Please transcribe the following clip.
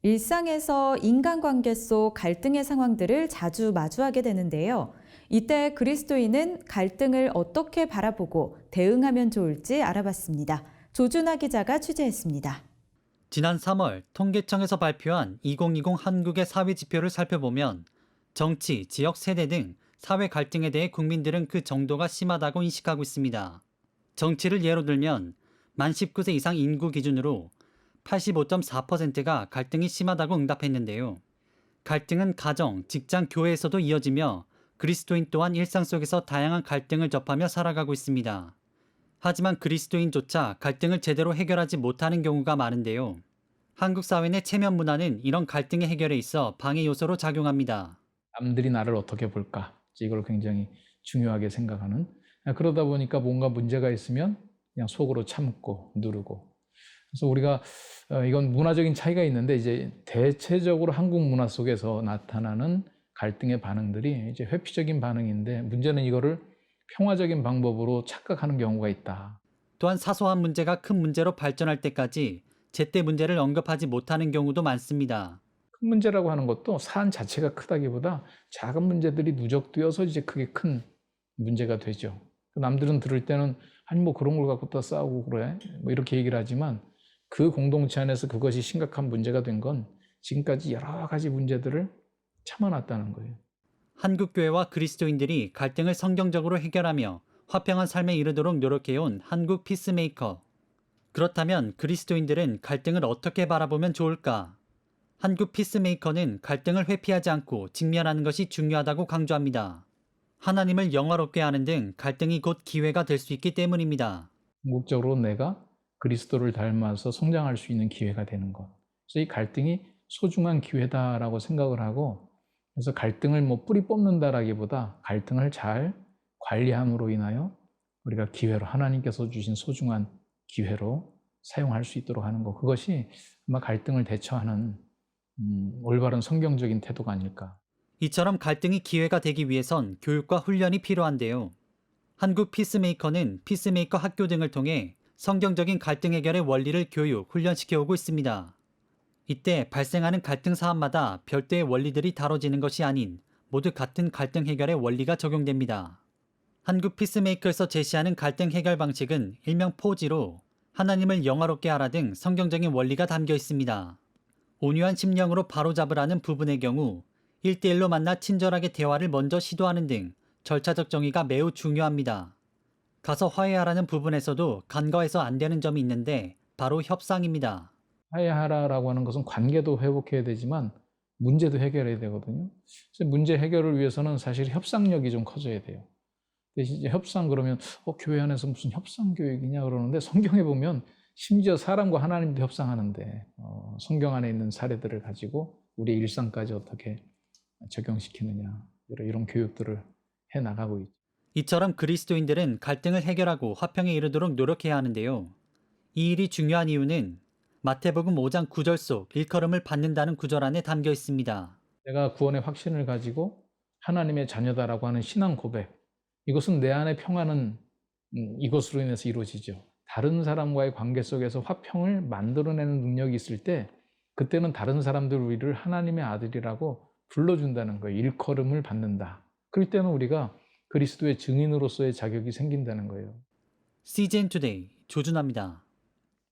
일상에서 인간관계 속 갈등의 상황들을 자주 마주하게 되는데요. 이때 그리스도인은 갈등을 어떻게 바라보고 대응하면 좋을지 알아봤습니다. 조준하 기자가 취재했습니다. 지난 3월 통계청에서 발표한 2020 한국의 사회 지표를 살펴보면 정치, 지역, 세대 등 사회 갈등에 대해 국민들은 그 정도가 심하다고 인식하고 있습니다. 정치를 예로 들면 만 19세 이상 인구 기준으로 85.4%가 갈등이 심하다고 응답했는데요. 갈등은 가정, 직장, 교회에서도 이어지며 그리스도인 또한 일상 속에서 다양한 갈등을 접하며 살아가고 있습니다. 하지만 그리스도인조차 갈등을 제대로 해결하지 못하는 경우가 많은데요. 한국 사회 내 체면 문화는 이런 갈등의 해결에 있어 방해 요소로 작용합니다. 남들이 나를 어떻게 볼까? 이걸 굉장히 중요하게 생각하는. 그러다 보니까 뭔가 문제가 있으면 그냥 속으로 참고 누르고. 그래서 우리가 이건 문화적인 차이가 있는데 이제 대체적으로 한국 문화 속에서 나타나는 갈등의 반응들이 이제 회피적인 반응인데 문제는 이거를 평화적인 방법으로 착각하는 경우가 있다. 또한 사소한 문제가 큰 문제로 발전할 때까지 제때 문제를 언급하지 못하는 경우도 많습니다. 큰 문제라고 하는 것도 사안 자체가 크다기보다 작은 문제들이 누적되어서 이제 그게 큰 문제가 되죠. 남들은 들을 때는 아니 뭐 그런 걸 갖고 또 싸우고 그래 뭐 이렇게 얘기를 하지만 그 공동체 안에서 그것이 심각한 문제가 된 건 지금까지 여러 가지 문제들을 참아놨다는 거예요. 한국 교회와 그리스도인들이 갈등을 성경적으로 해결하며 화평한 삶에 이르도록 노력해온 한국 피스메이커. 그렇다면 그리스도인들은 갈등을 어떻게 바라보면 좋을까? 한국 피스메이커는 갈등을 회피하지 않고 직면하는 것이 중요하다고 강조합니다. 하나님을 영화롭게 하는 등 갈등이 곧 기회가 될 수 있기 때문입니다. 궁극적으로 내가 그리스도를 닮아서 성장할 수 있는 기회가 되는 것. 그래서 이 갈등이 소중한 기회다라고 생각을 하고 그래서 갈등을 뭐 뿌리 뽑는다라기보다 갈등을 잘 관리함으로 인하여 우리가 기회로 하나님께서 주신 소중한 기회로 사용할 수 있도록 하는 것. 그것이 아마 갈등을 대처하는 올바른 성경적인 태도가 아닐까. 이처럼 갈등이 기회가 되기 위해선 교육과 훈련이 필요한데요. 한국 피스메이커는 피스메이커 학교 등을 통해 성경적인 갈등 해결의 원리를 교육, 훈련시켜 오고 있습니다. 이때 발생하는 갈등 사안마다 별도의 원리들이 다뤄지는 것이 아닌 모두 같은 갈등 해결의 원리가 적용됩니다. 한국 피스메이커에서 제시하는 갈등 해결 방식은 일명 포지로 하나님을 영화롭게 하라 등 성경적인 원리가 담겨 있습니다. 온유한 심령으로 바로잡으라는 부분의 경우 1대1로 만나 친절하게 대화를 먼저 시도하는 등 절차적 정의가 매우 중요합니다. 가서 화해하라는 부분에서도 간과해서 안 되는 점이 있는데 바로 협상입니다. 화해하라라고 하는 것은 관계도 회복해야 되지만 문제도 해결해야 되거든요. 그래서 문제 해결을 위해서는 사실 협상력이 좀 커져야 돼요. 대신 이제 협상 그러면 교회 안에서 무슨 협상 교육이냐 그러는데 성경에 보면 심지어 사람과 하나님도 협상하는데 성경 안에 있는 사례들을 가지고 우리의 일상까지 어떻게 적용시키느냐 이런 교육들을 해 나가고 있죠. 이처럼 그리스도인들은 갈등을 해결하고 화평에 이르도록 노력해야 하는데요. 이 일이 중요한 이유는 마태복음 5장 9절 속 일컬음을 받는다는 구절 안에 담겨 있습니다. 내가 구원의 확신을 가지고 하나님의 자녀다라고 하는 신앙 고백, 이것은 내 안의 평화는 이것으로 인해서 이루어지죠. 다른 사람과의 관계 속에서 화평을 만들어내는 능력이 있을 때 그때는 다른 사람들 우리를 하나님의 아들이라고 불러준다는 거예요. 일컬음을 받는다. 그럴 때는 우리가 그리스도의 증인으로서의 자격이 생긴다는 거예요. CGN 투데이 조준합니다.